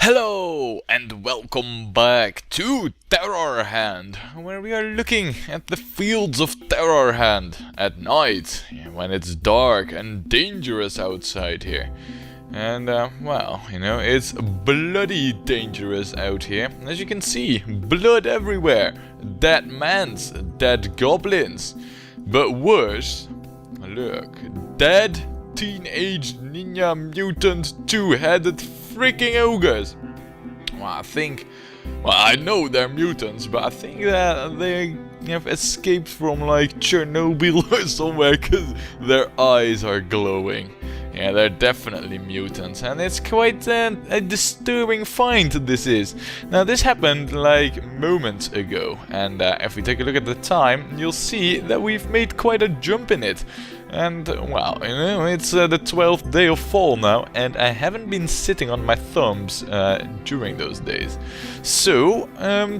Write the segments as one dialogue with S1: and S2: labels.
S1: Hello and welcome back to Terrorhand, where we are looking at the fields of Terrorhand at night, when it's dark and dangerous outside here. And well, it's bloody dangerous out here. As you can see, blood everywhere, dead mans, dead goblins. But worse, look, dead teenage ninja mutant two-headed freaking ogres. Well, I know they're mutants, but I think that they have escaped from like Chernobyl or somewhere, because their eyes are glowing. Yeah, they're definitely mutants, and it's quite a disturbing find this is. Now, this happened like moments ago, and if we take a look at the time, you'll see that we've made quite a jump in it. And, well, it's the 12th day of fall now, and I haven't been sitting on my thumbs during those days. So,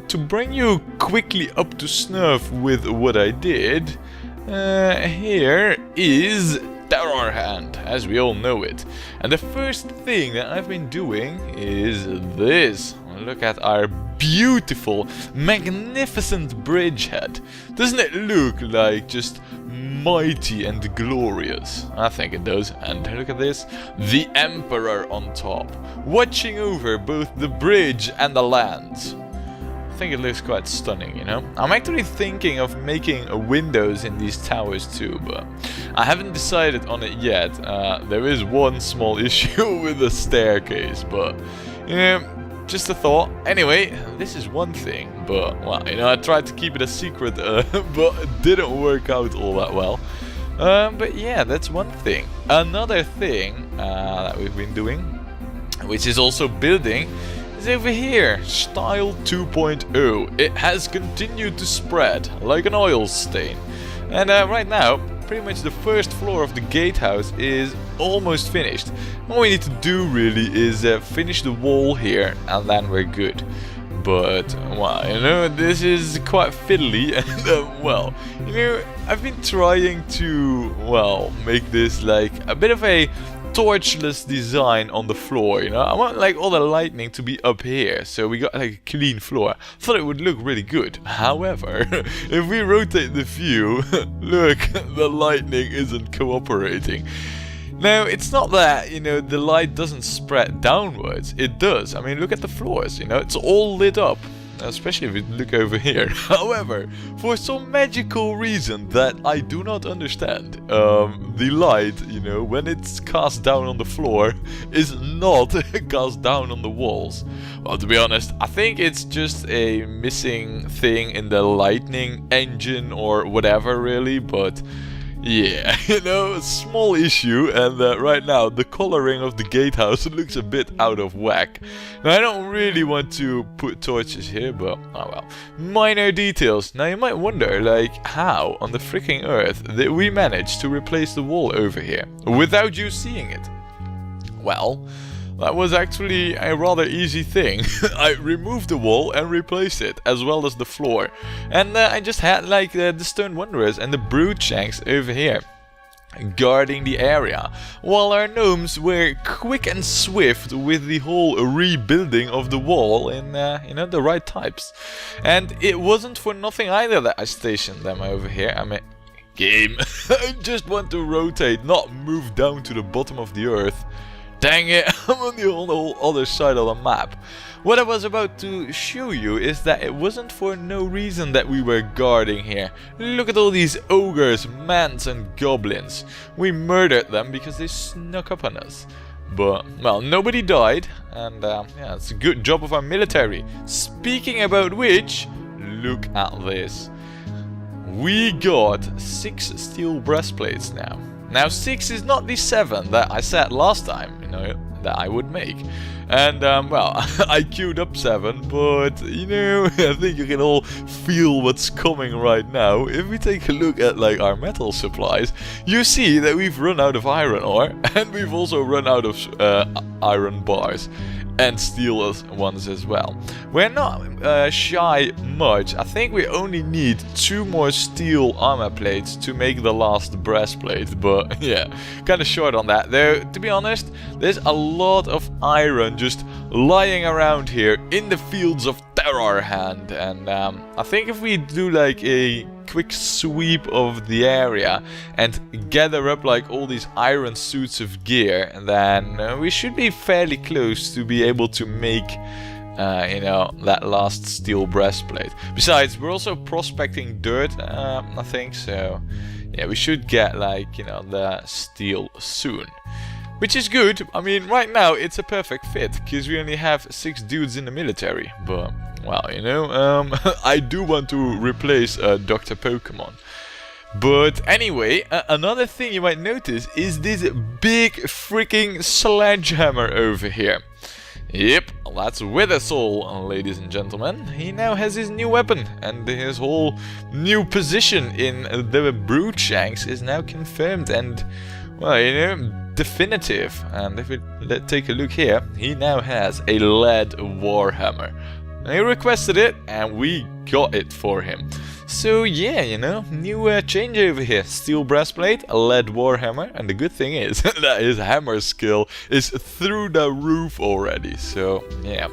S1: to bring you quickly up to snuff with what I did, here is Terrorhand, as we all know it. And the first thing that I've been doing is this. Look at our beautiful, magnificent bridgehead. Doesn't it look like just mighty and glorious? I think it does. And look at this. The Emperor on top, watching over both the bridge and the lands. I think it looks quite stunning, I'm actually thinking of making windows in these towers too, but I haven't decided on it yet. There is one small issue with the staircase, but just a thought. Anyway, this is one thing, but well, I tried to keep it a secret, but it didn't work out all that well. But yeah, that's one thing. Another thing that we've been doing, which is also building, is over here, Style 2.0. It has continued to spread like an oil stain. And right now, pretty much the first floor of the gatehouse is almost finished. All we need to do really is finish the wall here, and then we're good. But, well, this is quite fiddly, and well, I've been trying to, well, make this like a bit of a torchless design on the floor, I want like all the lightning to be up here, so we got like a clean floor. Thought it would look really good. However, if we rotate the view, look, the lightning isn't cooperating. Now, it's not that, the light doesn't spread downwards. It does. I mean, look at the floors, it's all lit up. Especially if you look over here. However, for some magical reason that I do not understand, the light, when it's cast down on the floor, is not cast down on the walls. Well, to be honest, I think it's just a missing thing in the lightning engine or whatever, really, but yeah, a small issue, and right now the coloring of the gatehouse looks a bit out of whack. Now, I don't really want to put torches here, but oh well. Minor details. Now, you might wonder, like, how on the freaking earth did we manage to replace the wall over here without you seeing it? Well, that was actually a rather easy thing. I removed the wall and replaced it, as well as the floor. And I just had like the Stone Wanderers and the Broodshanks over here, guarding the area, while our gnomes were quick and swift with the whole rebuilding of the wall in, the right types. And it wasn't for nothing either that I stationed them over here. I mean, game. I just want to rotate, not move down to the bottom of the earth. Dang it, I'm on the whole other side of the map. What I was about to show you is that it wasn't for no reason that we were guarding here. Look at all these ogres, mans and goblins. We murdered them because they snuck up on us. But, well, nobody died, and yeah, it's a good job of our military. Speaking about which, look at this. We got 6 steel breastplates now. Now, 6 is not the 7 that I said last time, that I would make. And, well, I queued up 7, but, I think you can all feel what's coming right now. If we take a look at, like, our metal supplies, you see that we've run out of iron ore, and we've also run out of iron bars. and steel ones as well. We're not shy much. I think we only need 2 more steel armor plates to make the last breastplate, but yeah, kind of short on that. Though, to be honest, there's a lot of iron just lying around here in the fields of Terrorhand. And I think if we do like a quick sweep of the area and gather up like all these iron suits of gear, then we should be fairly close to be able to make you know, that last steel breastplate. Besides, we're also prospecting dirt, I think, so yeah, we should get like, you know, the steel soon. Which is good. I mean, right now it's a perfect fit, because we only have 6 dudes in the military. But, well, you know, I do want to replace Dr. Pokemon. But anyway, another thing you might notice is this big freaking sledgehammer over here. Yep, that's with us all, ladies and gentlemen. He now has his new weapon, and his whole new position in the Broodshanks is now confirmed and, well, you know, definitive. And if we take a look here, he now has a lead warhammer. He requested it, and we got it for him. So yeah, you know, new change over here. Steel breastplate, a lead warhammer, and the good thing is that his hammer skill is through the roof already. So yeah,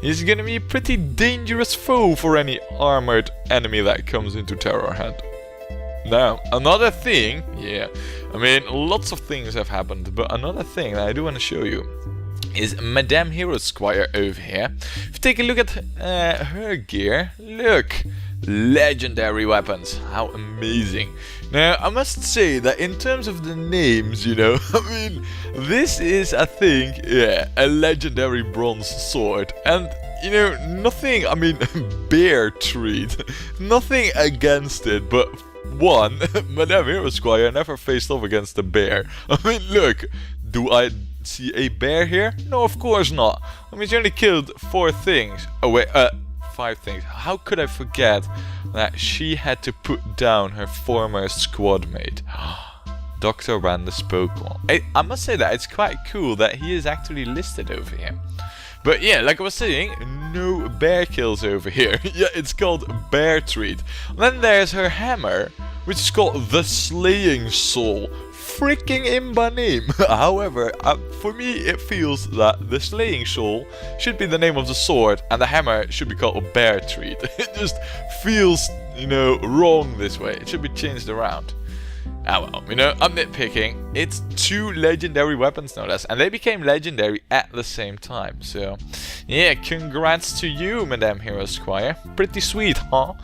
S1: he's gonna be a pretty dangerous foe for any armored enemy that comes into Terrorhand. Now, another thing, yeah, I mean, lots of things have happened, but another thing that I do want to show you is Madame Hero Squire over here. If you take a look at her gear, look, legendary weapons, how amazing. Now, I must say that in terms of the names, you know, I mean, this is, I think, yeah, a legendary bronze sword, and you know, nothing, I mean, bear treat, nothing against it, but one, Madame Hero Squire never faced off against a bear. I mean, look, do I see a bear here? No, of course not. I mean, she only killed 4 things. Oh wait, 5 things. How could I forget that she had to put down her former squad mate? Dr. Randa's Pokemon. I must say that it's quite cool that he is actually listed over here. But yeah, like I was saying, no bear kills over here. Yeah, it's called Bear Treat. Then there's her hammer, which is called the Slaying Soul. Freaking imba name. However, for me it feels that the Slaying Soul should be the name of the sword and the hammer should be called Bear Treat. It just feels, you know, wrong this way. It should be changed around. Ah well, you know, I'm nitpicking. It's 2 legendary weapons no less, and they became legendary at the same time. So, yeah, congrats to you, Madame Hero Squire. Pretty sweet, huh?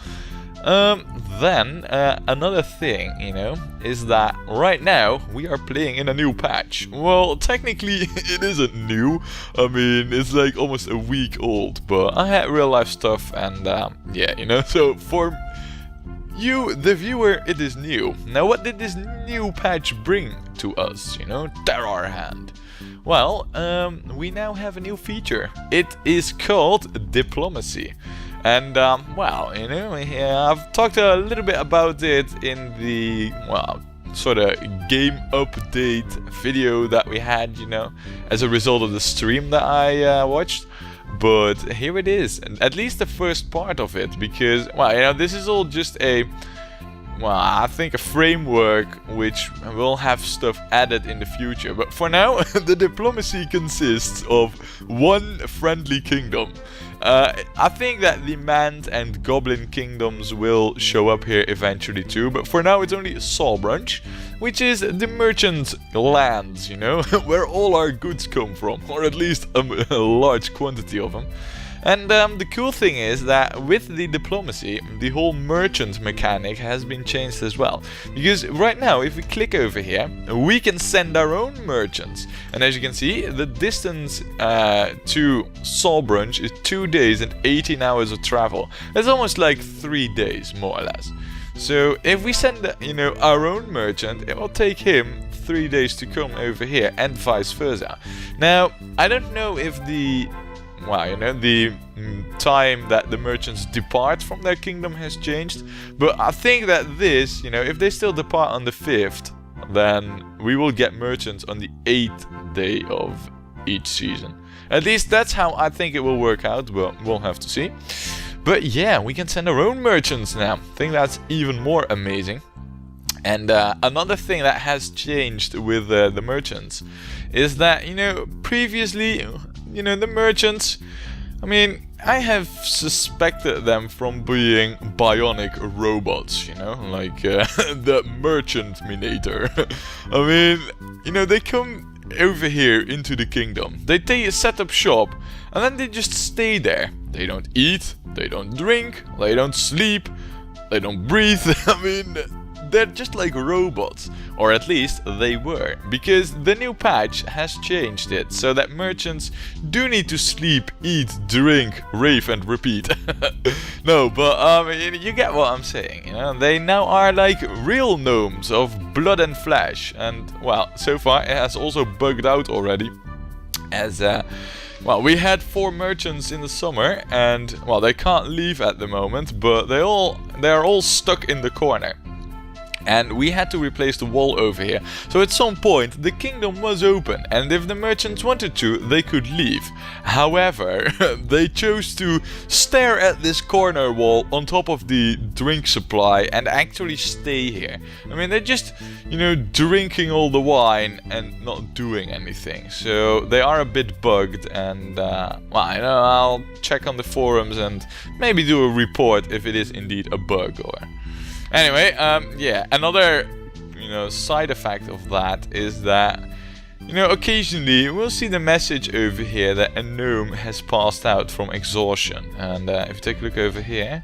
S1: Then, another thing, you know, is that right now we are playing in a new patch. Well, technically it isn't new. I mean, it's like almost a week old, but I had real life stuff and, yeah, you know, so for you, the viewer, it is new. Now, what did this new patch bring to us, you know? Terrorhand. Well, we now have a new feature. It is called Diplomacy. And, well, you know, I've talked a little bit about it in the, well, sort of game update video that we had, you know, as a result of the stream that I watched. But here it is, at least the first part of it, because, well, you know, this is all just a, well, I think a framework which will have stuff added in the future. But for now, the diplomacy consists of 1 friendly kingdom. I think that the man and goblin kingdoms will show up here eventually too, but for now it's only Solbranch, which is the merchant lands, you know, where all our goods come from, or at least a large quantity of them. And the cool thing is that with the diplomacy, the whole merchant mechanic has been changed as well. Because right now, if we click over here, we can send our own merchants. And as you can see, the distance to Solbranch is 2 days and 18 hours of travel. That's almost like 3 days, more or less. So if we send, you know, our own merchant, it will take him 3 days to come over here, and vice versa. Now, I don't know if the, well, you know, the time that the merchants depart from their kingdom has changed, but I think that this, you know, if they still depart on the 5th, then we will get merchants on the 8th day of each season. At least that's how I think it will work out, but we'll have to see. But yeah, we can send our own merchants now. I think that's even more amazing. And another thing that has changed with the merchants is that, you know, previously you know, the merchants, I mean, I have suspected them from being bionic robots, you know, like the merchant minator. I mean, you know, they come over here into the kingdom. They set up shop and then they just stay there. They don't eat, they don't drink, they don't sleep, they don't breathe. I mean, they're just like robots, or at least they were, because the new patch has changed it so that merchants do need to sleep, eat, drink, rave and repeat. No, but you get what I'm saying, you know, they now are like real gnomes of blood and flesh, and well, so far it has also bugged out already, as well, we had 4 merchants in the summer, and well, they can't leave at the moment, but they are all stuck in the corner. And we had to replace the wall over here. So at some point the kingdom was open, and if the merchants wanted to, they could leave. However, they chose to stare at this corner wall on top of the drink supply and actually stay here. I mean, they're just, you know, drinking all the wine and not doing anything. So they are a bit bugged, and well, you know, I'll check on the forums and maybe do a report if it is indeed a bug or... Anyway, yeah, another, you know, side effect of that is that, you know, occasionally we'll see the message over here that a gnome has passed out from exhaustion. And if you take a look over here,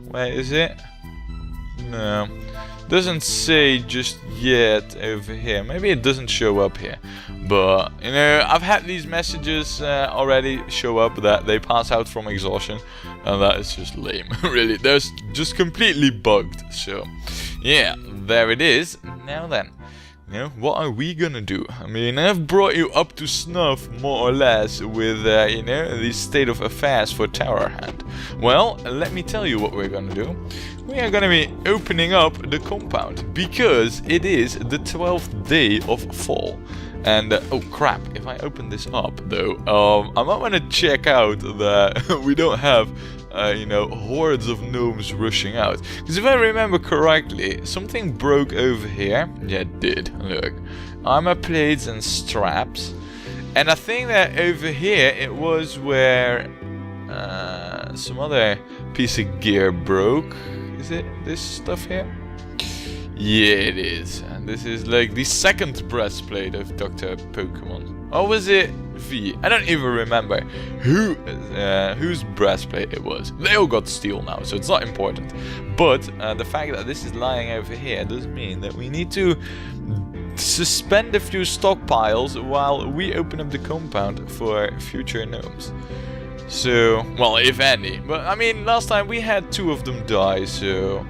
S1: where is it? No, doesn't say just yet over here. Maybe it doesn't show up here. But, you know, I've had these messages already show up that they pass out from exhaustion. And that is just lame, really. They're just completely bugged. So, yeah, there it is. Now then, you know, what are we gonna do? I mean, I've brought you up to snuff, more or less, with, you know, the state of affairs for Terrorhand. Well, let me tell you what we're gonna do. We are gonna be opening up the compound, because it is the 12th day of fall. And, oh crap, if I open this up though, I might want to check out that we don't have, you know, hordes of gnomes rushing out. Because if I remember correctly, something broke over here. Yeah, it did, look. Armor plates and straps. And I think that over here, it was where some other piece of gear broke. Is it this stuff here? Yeah, it is. And this is like the second breastplate of Dr. Pokemon. Or was it V? I don't even remember whose breastplate it was. They all got steel now, so it's not important. But the fact that this is lying over here does mean that we need to suspend a few stockpiles while we open up the compound for future gnomes. So, well, if any. But, I mean, last time we had 2 of them die, so...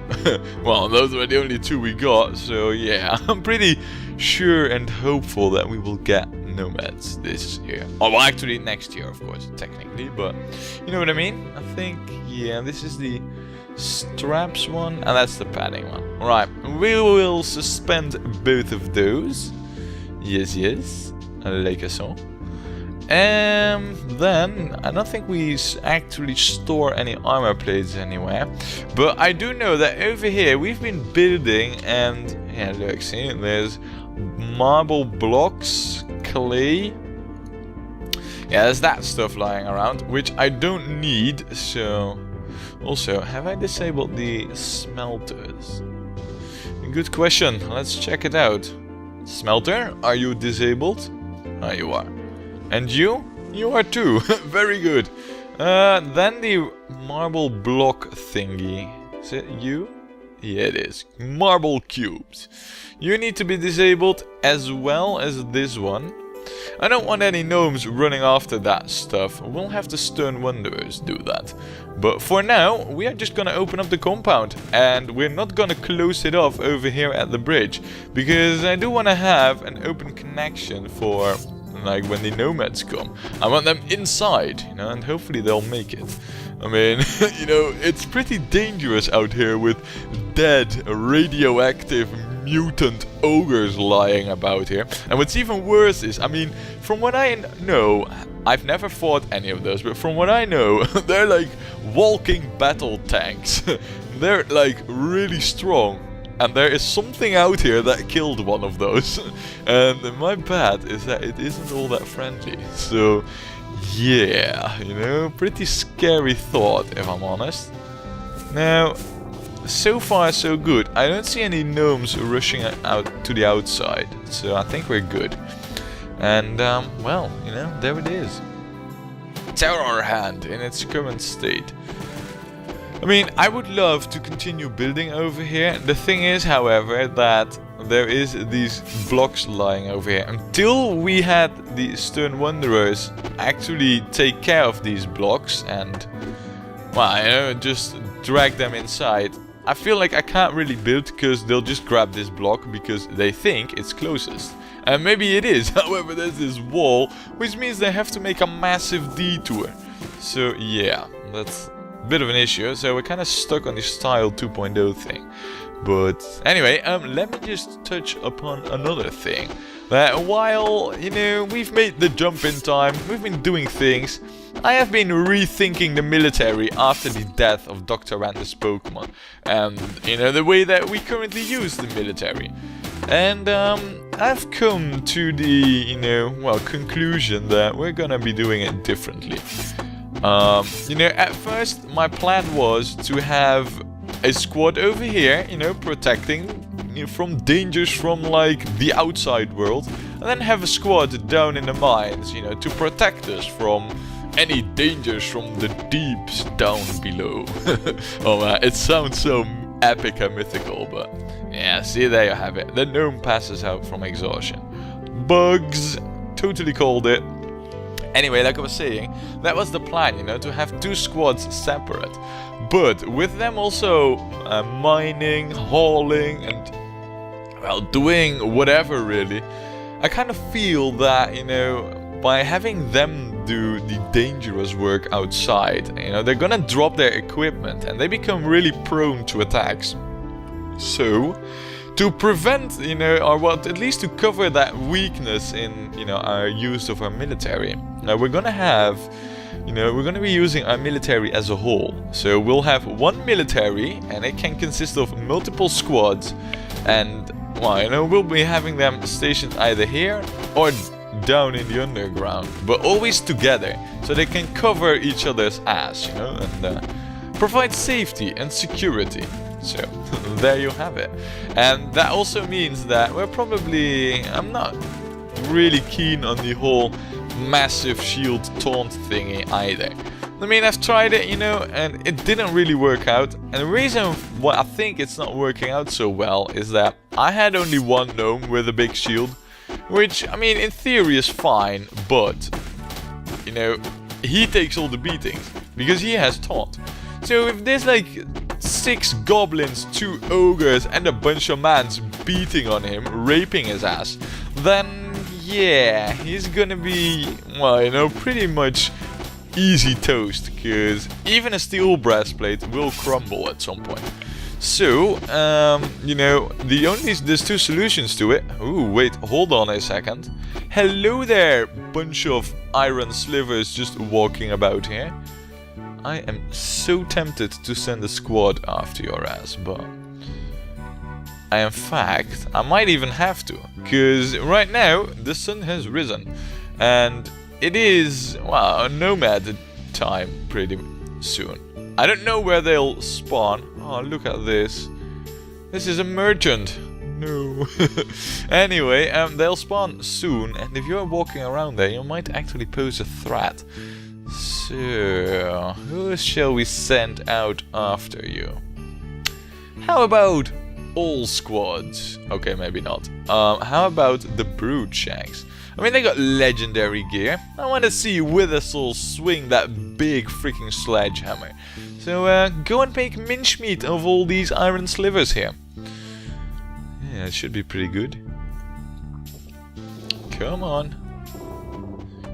S1: well, those were the only 2 we got, so yeah. I'm pretty sure and hopeful that we will get nomads this year. Oh, well, actually next year, of course, technically, but... You know what I mean? I think, yeah, this is the straps one, and that's the padding one. Right, we will suspend both of those. Yes, yes. Like I saw. And then, I don't think we actually store any armor plates anywhere. But I do know that over here we've been building, and yeah, look, see, there's marble blocks, clay. Yeah, there's that stuff lying around, which I don't need, so... Also, have I disabled the smelters? Good question, let's check it out. Smelter, are you disabled? Ah, you are. And you? You are too. Very good. Then the marble block thingy. Is it you? Yeah, it is. Marble cubes. You need to be disabled as well as this one. I don't want any gnomes running after that stuff. We'll have the stern wanderers do that. But for now, we are just gonna open up the compound. And we're not gonna close it off over here at the bridge. Because I do want to have an open connection for... like when the nomads come. I want them inside, you know, and hopefully they'll make it. I mean, you know, it's pretty dangerous out here with dead, radioactive, mutant ogres lying about here. And what's even worse is, I mean, from what I know, I've never fought any of those, but from what I know, they're like walking battle tanks. They're like really strong. and there is something out here that killed one of those. And my bad is that it isn't all that friendly. So, yeah, you know, pretty scary thought, if I'm honest. Now, so far so good. I don't see any gnomes rushing out to the outside, so I think we're good. And, well, you know, there it is. Terrorhand in its current state. I mean, I would love to continue building over here. The thing is, however, that there is these blocks lying over here. Until we had the Stern Wanderers actually take care of these blocks and, well, you know, just drag them inside, I feel like I can't really build because they'll just grab this block because they think it's closest. And maybe it is, however, there's this wall, which means they have to make a massive detour. So, yeah, that's bit of an issue, so we're kind of stuck on this style 2.0 thing. But anyway, let me just touch upon another thing. That while, you know, we've made the jump in time, we've been doing things, I have been rethinking the military after the death of Dr. Randa's Pokemon. And, you know, the way that we currently use the military. And, I've come to the, you know, well, conclusion that we're gonna be doing it differently. You know, at first my plan was to have a squad over here, you know, protecting from dangers from like the outside world, and then have a squad down in the mines, you know, to protect us from any dangers from the deeps down below. Oh man, it sounds so epic and mythical, but yeah, see, there you have it. The gnome passes out from exhaustion. Bugs, totally called it. Anyway, like I was saying, that was the plan, you know, to have two squads separate. But with them also mining, hauling, and, well, doing whatever really, I kind of feel that, you know, by having them do the dangerous work outside, you know, they're gonna drop their equipment and they become really prone to attacks. So, to prevent, you know, or what, at least to cover that weakness in, you know, our use of our military, we're gonna have, you know, we're gonna be using our military as a whole. So we'll have one military, and it can consist of multiple squads, and, well, you know, we'll be having them stationed either here or down in the underground, but always together, so they can cover each other's ass, you know, and provide safety and security. So, there you have it. And that also means that we're probably... I'm not really keen on the whole massive shield taunt thingy either. I mean, I've tried it, you know, and it didn't really work out. And the reason why I think it's not working out so well is that I had only one gnome with a big shield, which, I mean, in theory is fine, but, you know, he takes all the beatings because he has taunt. So if there's like 6 goblins, 2 ogres, and a bunch of mans beating on him, raping his ass, then yeah, he's gonna be, well, you know, pretty much easy toast, because even a steel breastplate will crumble at some point. So, you know, there's 2 solutions to it. Ooh, wait, hold on a second. Hello there, bunch of iron slivers just walking about here. I am so tempted to send a squad after your ass, but in fact, I might even have to, because right now the sun has risen, and it is, well, a nomad time pretty soon. I don't know where they'll spawn. Oh, look at this. This is a merchant. No. Anyway, they'll spawn soon, and if you're walking around there, you might actually pose a threat. So, who shall we send out after you? How about all squads? Okay, maybe not. How about the Brood Shags? I mean, they got legendary gear. I want to see Withersall swing that big freaking sledgehammer. So, go and make mincemeat of all these iron slivers here. Yeah, it should be pretty good. Come on.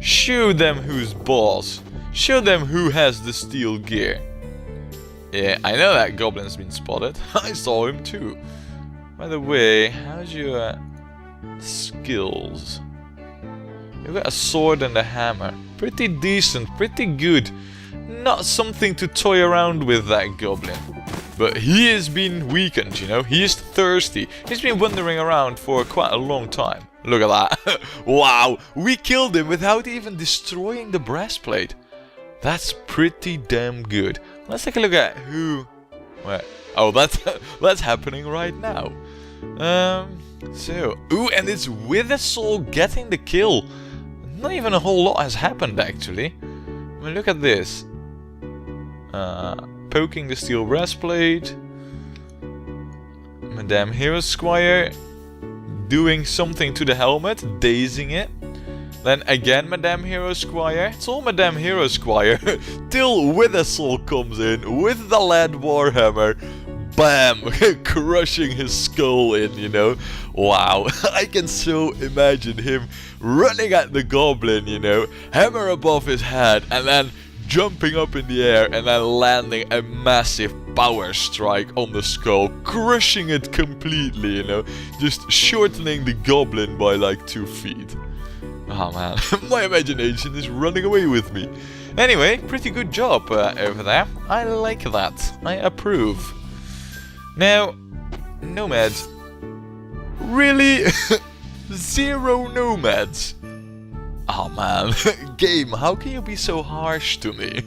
S1: Show them who's boss. Show them who has the steel gear. Yeah, I know that goblin's been spotted. I saw him too. By the way, how's your skills? You've got a sword and a hammer. Pretty decent, pretty good. Not something to toy around with, that goblin. But he has been weakened, you know. He is thirsty. He's been wandering around for quite a long time. Look at that. Wow, we killed him without even destroying the breastplate. That's pretty damn good. Let's take a look at who... Where? Oh, that's happening right now. Ooh, and it's Wither Soul getting the kill. Not even a whole lot has happened, actually. I mean, look at this. Poking the steel breastplate. Madame Hero Squire doing something to the helmet, dazing it. Then again Madame Hero Squire. It's all Madame Hero Squire. Till Wither Soul comes in with the lead warhammer. Bam! Crushing his skull in, you know. Wow. I can so imagine him running at the goblin, you know. Hammer above his head and then jumping up in the air and then landing a massive power strike on the skull, crushing it completely, you know, just shortening the goblin by like 2 feet. Oh man, my imagination is running away with me. Anyway, pretty good job over there. I like that. I approve. Now, nomads. Really? 0 nomads? Oh man, game, how can you be so harsh to me?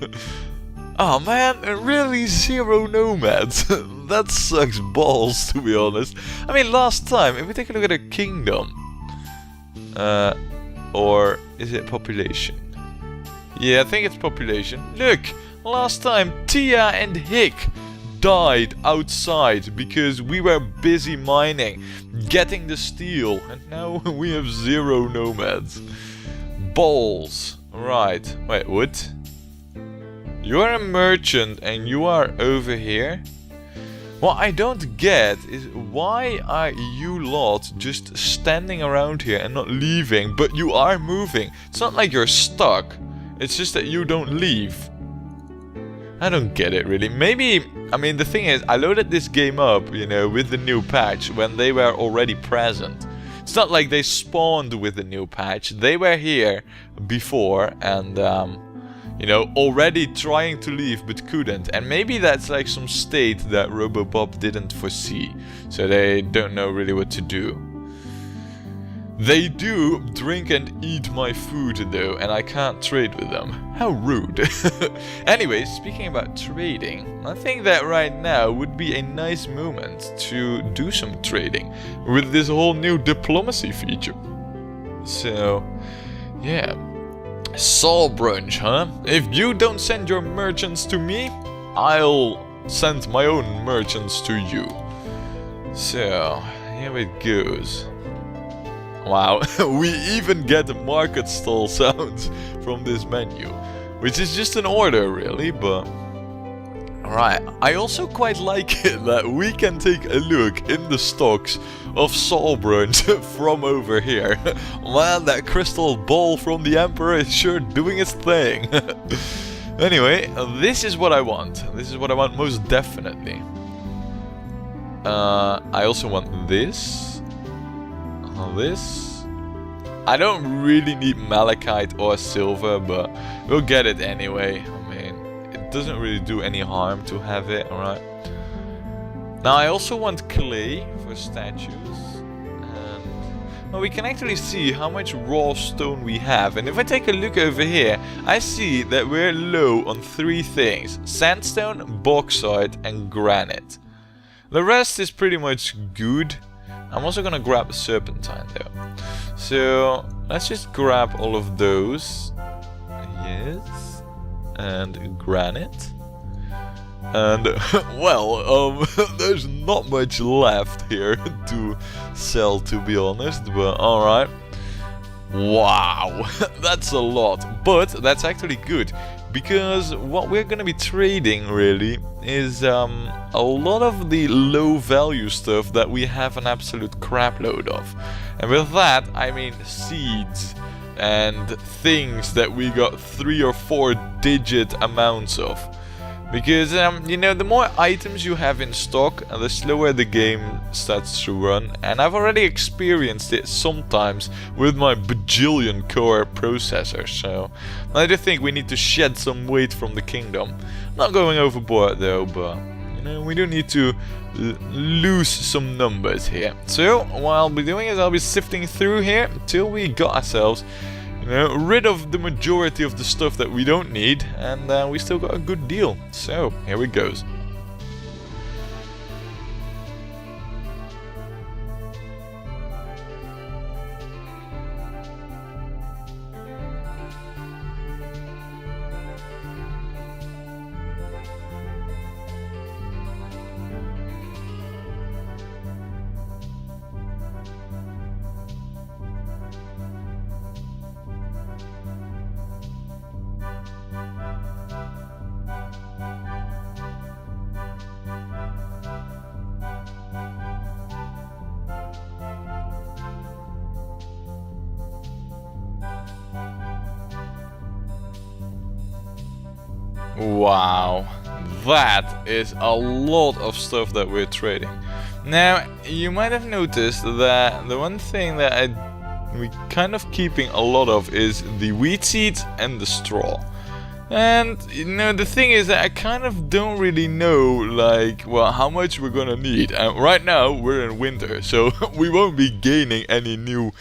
S1: Oh man, really 0 nomads? That sucks balls, to be honest. I mean, last time, if we take a look at a kingdom, or is it population? Yeah, I think it's population. Look, last time Tia and Hick died outside because we were busy mining, getting the steel, and now we have 0 nomads. Balls. Right. Wait, what? You are a merchant and you are over here? What I don't get is why are you lot just standing around here and not leaving, but you are moving. It's not like you're stuck. It's just that you don't leave. I don't get it really. Maybe, I mean, the thing is, I loaded this game up, you know, with the new patch when they were already present. It's not like they spawned with the new patch. They were here before and, you know, already trying to leave but couldn't. And maybe that's like some state that Robobob didn't foresee. So they don't know really what to do. They do drink and eat my food though, and I can't trade with them. How rude. Anyway, speaking about trading, I think that right now would be a nice moment to do some trading with this whole new diplomacy feature. So, yeah. Saul brunch, huh? If you don't send your merchants to me, I'll send my own merchants to you. So, here it goes. Wow, we even get market stall sounds from this menu, which is just an order really, but... Alright, I also quite like it that we can take a look in the stocks of Solbrunch from over here. Man, that crystal ball from the Emperor is sure doing its thing. Anyway, this is what I want. This is what I want most definitely. I also want this. This. I don't really need malachite or silver, but we'll get it anyway. I mean, it doesn't really do any harm to have it, alright? Now I also want clay for statues. And well, we can actually see how much raw stone we have. And if I take a look over here, I see that we're low on 3 things. Sandstone, bauxite and granite. The rest is pretty much good. I'm also gonna grab serpentine though. So let's just grab all of those. Yes. And granite. And well, there's not much left here to sell, to be honest, but alright. Wow, that's a lot, but that's actually good, because what we're gonna be trading really is a lot of the low value stuff that we have an absolute crap load of. And with that I mean seeds and things that we got 3 or 4 digit amounts of. Because, you know, the more items you have in stock, the slower the game starts to run. And I've already experienced it sometimes with my bajillion core processor. So, I do think we need to shed some weight from the kingdom. Not going overboard though, but, you we do need to lose some numbers here. So what I'll be doing is I'll be sifting through here till we got ourselves rid of the majority of the stuff that we don't need, and we still got a good deal. So here it goes. Wow, that is a lot of stuff that we're trading. Now, you might have noticed that the one thing that we kind of keeping a lot of is the wheat seeds and the straw. And, the thing is that I kind of don't really know, like, well, how much we're gonna need. And right now, we're in winter, so we won't be gaining any new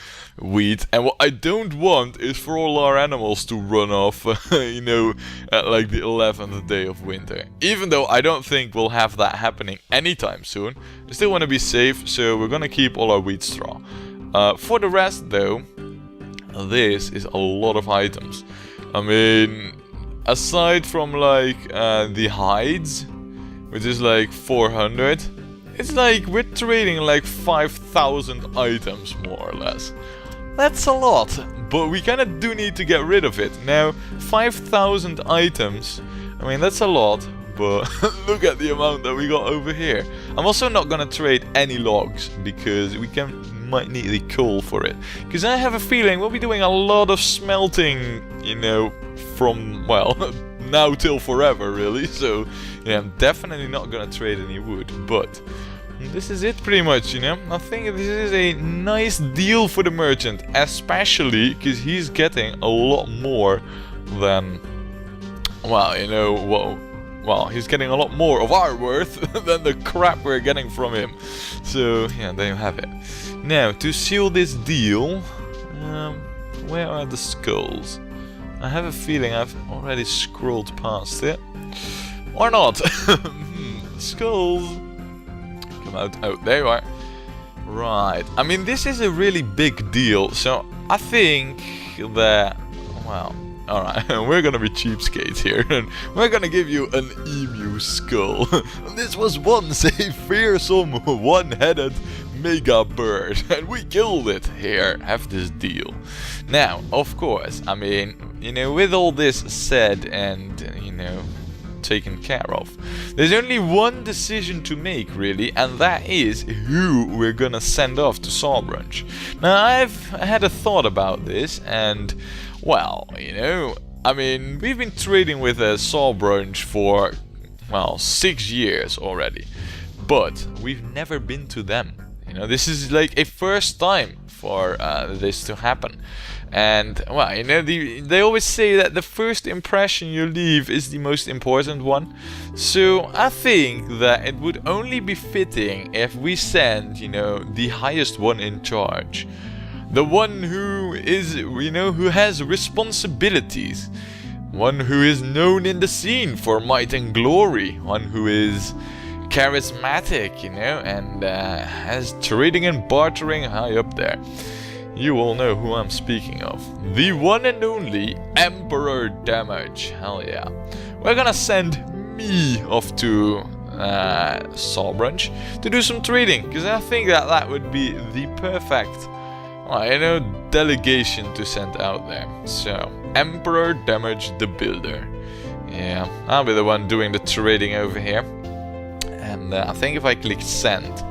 S1: wheat. And what I don't want is for all our animals to run off, at like the 11th day of winter. Even though I don't think we'll have that happening anytime soon. I still want to be safe, so we're gonna keep all our wheat straw. For the rest, though, this is a lot of items. I mean, aside from like the hides, which is like 400, it's like we're trading like 5,000 items more or less. That's a lot, but we kind of do need to get rid of it. Now, 5,000 items, I mean that's a lot, but look at the amount that we got over here. I'm also not gonna trade any logs because we might need the coal for it. Because I have a feeling we'll be doing a lot of smelting, from, well, now till forever, really. So, yeah, I'm definitely not gonna trade any wood, but this is it pretty much, I think this is a nice deal for the merchant, especially because he's getting a lot more than, well, he's getting a lot more of our worth than the crap we're getting from him. So, yeah, there you have it. Now, to seal this deal, where are the skulls? I have a feeling I've already scrolled past it. Or not. Skulls. Come out. Oh, there you are. Right. I mean, this is a really big deal. So, I think that... Well, alright. We're gonna be cheapskates here. And we're gonna give you an emu skull. This was once a fearsome, one-headed mega bird. And we killed it. Here, have this deal. Now, of course, I mean, with all this said and, taken care of, there's only one decision to make, really, and that is who we're gonna send off to Sawbranch. Now, I've had a thought about this, and, well, I mean, we've been trading with Sawbranch for, well, 6 years already, but we've never been to them. This is like a first time for this to happen. And, well, they always say that the first impression you leave is the most important one. So, I think that it would only be fitting if we send, the highest one in charge. The one who is, who has responsibilities. One who is known in the scene for might and glory. One who is charismatic, and has trading and bartering high up there. You all know who I'm speaking of. The one and only Emperor Damage. Hell yeah. We're gonna send me off to Sawbranch to do some trading, because I think that would be the perfect, delegation to send out there. So, Emperor Damage the Builder. Yeah, I'll be the one doing the trading over here. And I think if I click send,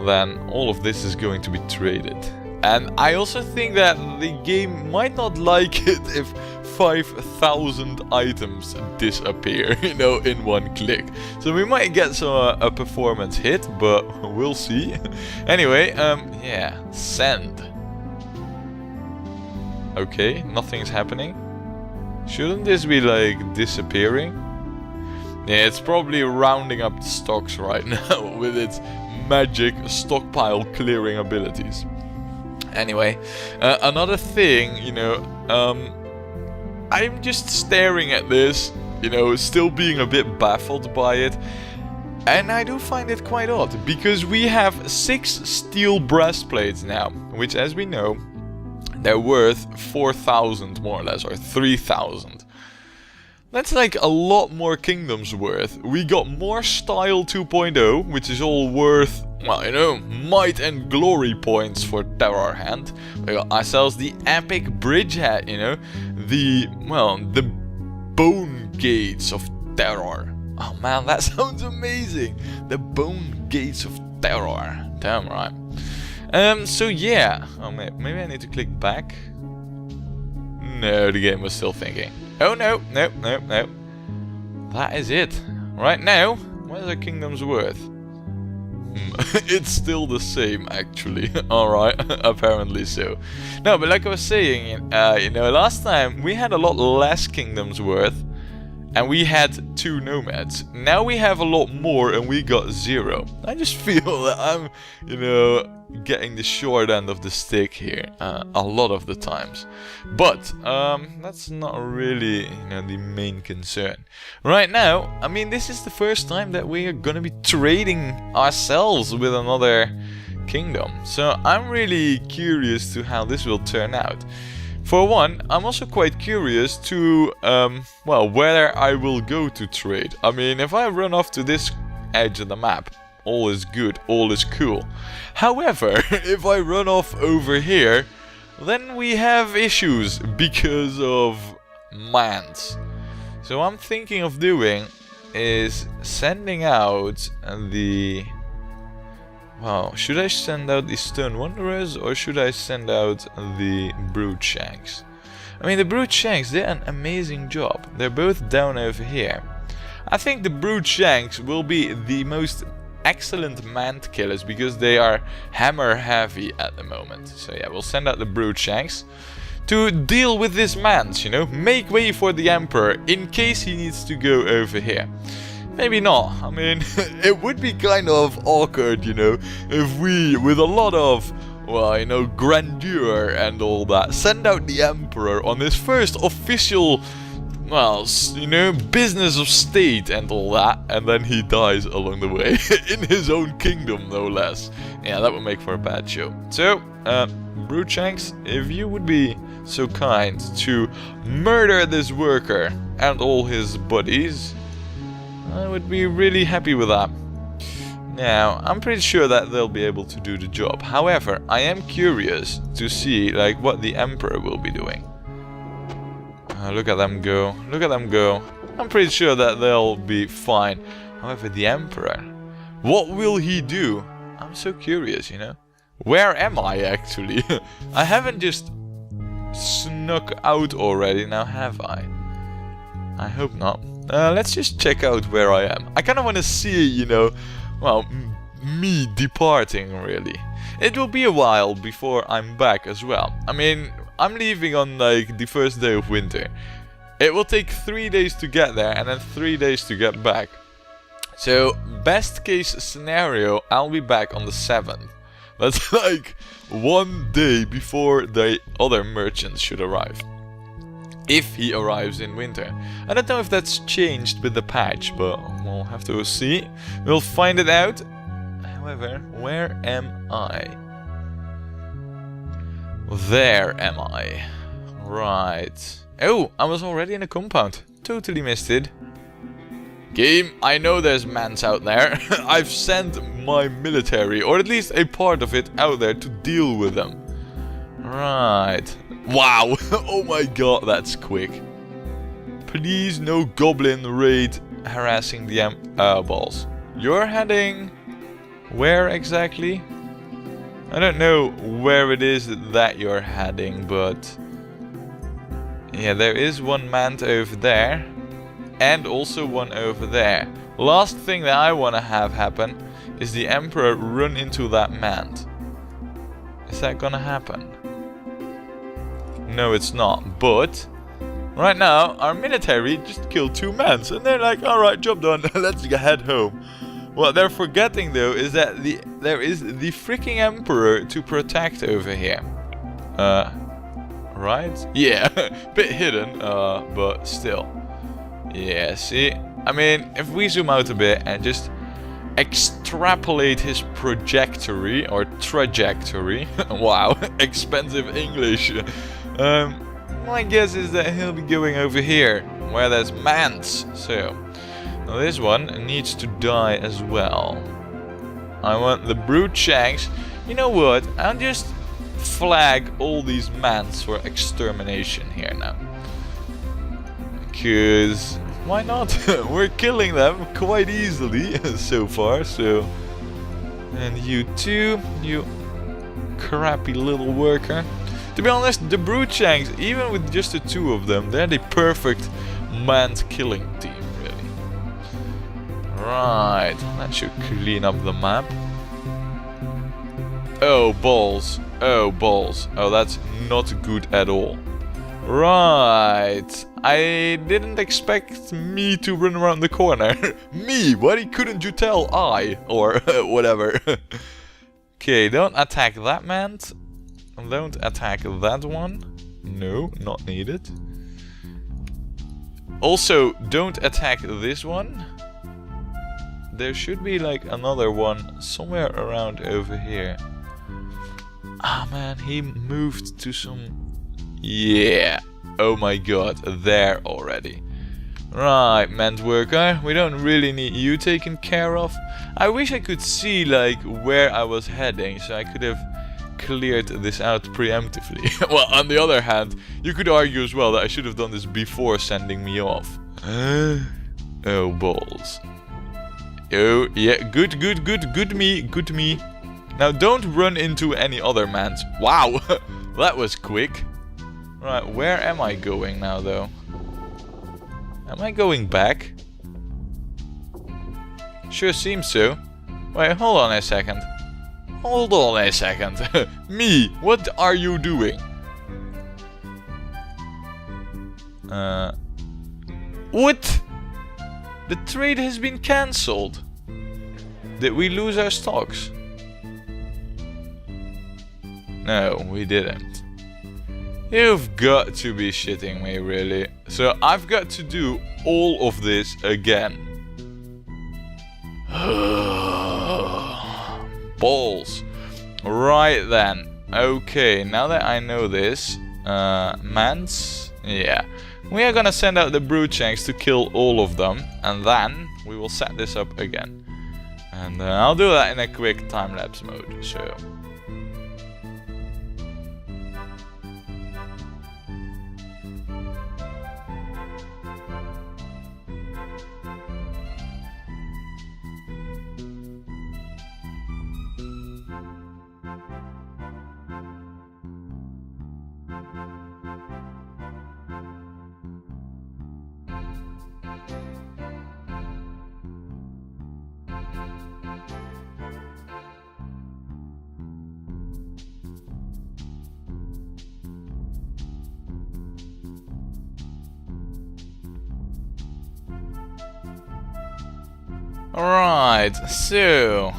S1: then all of this is going to be traded. And I also think that the game might not like it if 5,000 items disappear, in one click. So we might get a performance hit, but we'll see. Anyway, yeah, send. Okay, nothing's happening. Shouldn't this be like disappearing? Yeah, it's probably rounding up the stocks right now with its magic stockpile clearing abilities. Anyway, another thing, you know, I'm just staring at this, you know, still being a bit baffled by it. And I do find it quite odd, because we have 6 steel breastplates now, which, as we know, they're worth 4,000 more or less, or 3,000. That's like a lot more kingdoms worth. We got more style 2.0, which is all worth, well, you know, might and glory points for Terrorhand. We got ourselves the epic bridgehead, you know, the bone gates of terror. Oh man, that sounds amazing! The bone gates of terror. Damn right. So yeah. Oh, maybe I need to click back. No, the game was still thinking. Oh no. That is it. Right now, what is our kingdom's worth? It's still the same, actually. Alright, apparently so. No, but like I was saying, you know, last time we had a lot less kingdoms worth. And we had 2 nomads. Now we have a lot more and we got 0. I just feel that I'm, you know, getting the short end of the stick here. A lot of the times. But, that's not really, you know, the main concern. Right now, I mean, this is the first time that we are gonna be trading ourselves with another kingdom. So I'm really curious to how this will turn out. For one, I'm also quite curious to, well, where I will go to trade. I mean, if I run off to this edge of the map, all is good, all is cool. However, if I run off over here, then we have issues because of mans. So what I'm thinking of doing is sending out the... Wow, should I send out the Stone Wanderers or should I send out the Broodshanks? I mean, the Broodshanks did an amazing job. They're both down over here. I think the Broodshanks will be the most excellent mant killers because they are hammer heavy at the moment. So yeah, we'll send out the Broodshanks to deal with this mans, you know, make way for the Emperor in case he needs to go over here. Maybe not. I mean, it would be kind of awkward, you know, if we, with a lot of, well, you know, grandeur and all that, send out the Emperor on his first official, well, you know, business of state and all that, and then he dies along the way, in his own kingdom, no less. Yeah, that would make for a bad show. So, Broodshanks, if you would be so kind to murder this worker and all his buddies, I would be really happy with that. Now, I'm pretty sure that they'll be able to do the job. However, I am curious to see, like, what the Emperor will be doing. Look at them go. Look at them go. I'm pretty sure that they'll be fine. However, the Emperor, what will he do? I'm so curious, you know. Where am I, actually? I haven't just snuck out already, now have I? I hope not. Let's just check out where I am. I kind of want to see, you know, well, me departing, really. It will be a while before I'm back as well. I mean, I'm leaving on, like, the first day of winter. It will take 3 days to get there and then 3 days to get back. So, best case scenario, I'll be back on the 7th. That's like 1 day before the other merchants should arrive. If he arrives in winter. I don't know if that's changed with the patch, but we'll have to see. We'll find it out. However, where am I? There am I. Right. Oh, I was already in a compound. Totally missed it. Game, I know there's mans out there. I've sent my military, or at least a part of it, out there to deal with them. Right. Wow. Oh my god, that's quick. Please, no goblin raid harassing the balls. You're heading... where exactly? I don't know where it is that you're heading, but... yeah, there is one mant over there. And also one over there. Last thing that I want to have happen is the Emperor run into that mant. Is that gonna happen? No, it's not, but Right now, our military just killed 2 men, and they're like, alright, job done, let's head home. What they're forgetting though is that there is the freaking emperor to protect over here. Right? Yeah, bit hidden, but still. Yeah, see? I mean, if we zoom out a bit and just extrapolate his trajectory, wow, expensive English. My guess is that he'll be going over here, where there's mans. So, now this one needs to die as well. I want the brute shanks. You know what? I'll just flag all these mans for extermination here now. Because, why not? We're killing them quite easily so far, so... And you too, you crappy little worker. To be honest, the brute shanks, even with just the 2 of them, they're the perfect manned killing team, really. Right, that should clean up the map. Oh, balls. Oh, balls. Oh, that's not good at all. Right. I didn't expect me to run around the corner. Me? Why couldn't you tell I? Or whatever. Okay, don't attack that man. Don't attack that one. No, not needed. Also, don't attack this one. There should be like another one somewhere around over here. Ah man, he moved to some... Yeah. Oh my god, there already. Right, men's worker, we don't really need you taken care of. I wish I could see like where I was heading, so I could have cleared this out preemptively. Well, on the other hand, you could argue as well that I should have done this before sending me off. Oh, balls. Oh, yeah, good me. Now, don't run into any other mans. Wow, that was quick. Right, where am I going now, though? Am I going back? Sure seems so. Wait, hold on a second. Hold on a second. Me, what are you doing? What? The trade has been cancelled. Did we lose our stocks? No, we didn't. You've got to be shitting me, really. So I've got to do all of this again. Balls. Right then. Okay, now that I know this, mans, yeah. We are gonna send out the brute shanks to kill all of them, and then we will set this up again. And I'll do that in a quick time-lapse mode, so... Alright, so,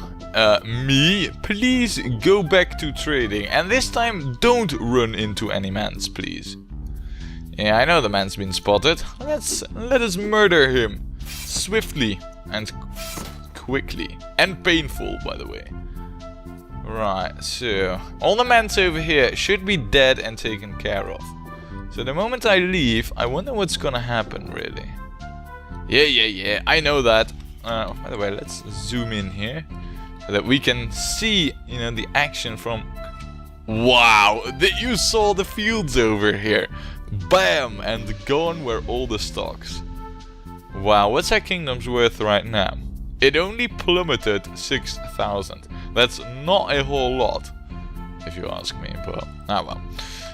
S1: me, please go back to trading, and this time don't run into any mans, please. Yeah, I know the man's been spotted. Let us murder him swiftly and quickly, and painful, by the way. Right, so all the mans over here should be dead and taken care of. So the moment I leave, I wonder what's gonna happen, really. Yeah, I know that. By the way, let's zoom in here so that we can see, you know, the action from... Wow, you saw the fields over here. Bam, and gone were all the stocks. Wow, what's our kingdom's worth right now? It only plummeted 6,000. That's not a whole lot, if you ask me, but ah well.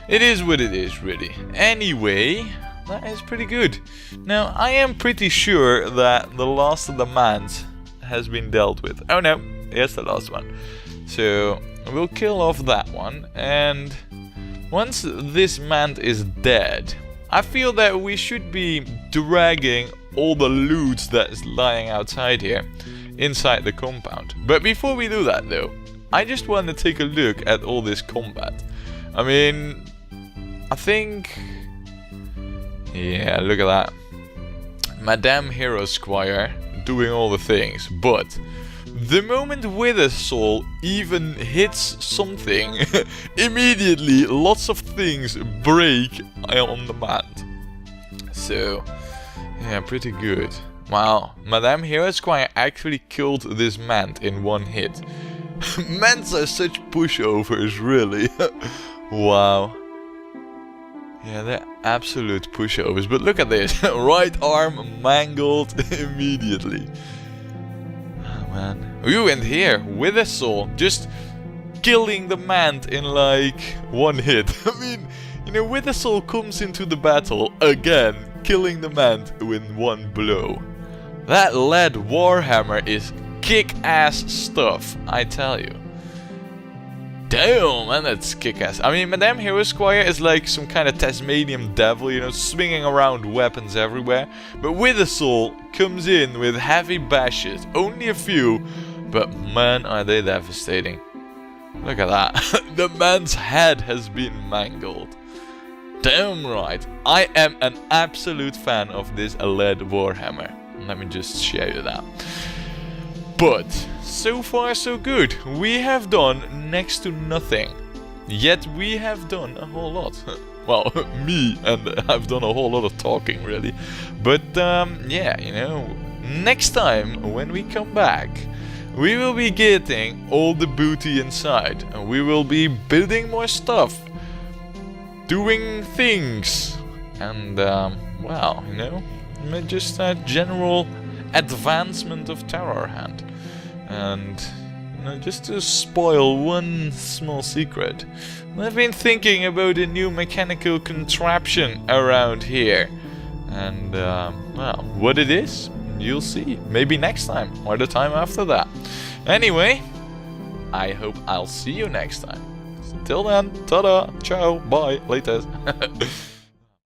S1: It is what it is, really. Anyway, that is pretty good. Now, I am pretty sure that the last of the mans has been dealt with. Oh no, yes, the last one. So, we'll kill off that one, and once this man is dead, I feel that we should be dragging all the loot that is lying outside here inside the compound. But before we do that though, I just want to take a look at all this combat. I mean, I think... yeah, look at that. Madame Hero Squire doing all the things, but the moment Wither Soul even hits something, immediately lots of things break on the mat. So, yeah, pretty good. Wow, Madame Hero Squire actually killed this mant in one hit. Mants are such pushovers, really. Wow. Yeah, they're absolute pushovers. But look at this. Right arm mangled immediately. Oh, man. Ooh, and here, with a soul, just killing the mant in like one hit. I mean, you know, with a soul comes into the battle again, killing the mant with one blow. That lead warhammer is kick-ass stuff, I tell you. Damn, man, that's kick-ass. I mean, Madame Hero Squire is like some kind of Tasmanian devil, you know, swinging around weapons everywhere. But Wither Soul comes in with heavy bashes, only a few, but man, are they devastating. Look at that. The man's head has been mangled. Damn right. I am an absolute fan of this lead warhammer. Let me just show you that. But so far so good. We have done next to nothing. Yet we have done a whole lot. Well, me, and I've done a whole lot of talking really. But yeah, you know, next time when we come back, we will be getting all the booty inside. And we will be building more stuff. Doing things. And well, you know, just a general advancement of Terrorhand. And you know, just to spoil one small secret, I've been thinking about a new mechanical contraption around here. And well, what it is, you'll see. Maybe next time or the time after that. Anyway, I hope I'll see you next time. Till then, ta-da, ciao, bye, later.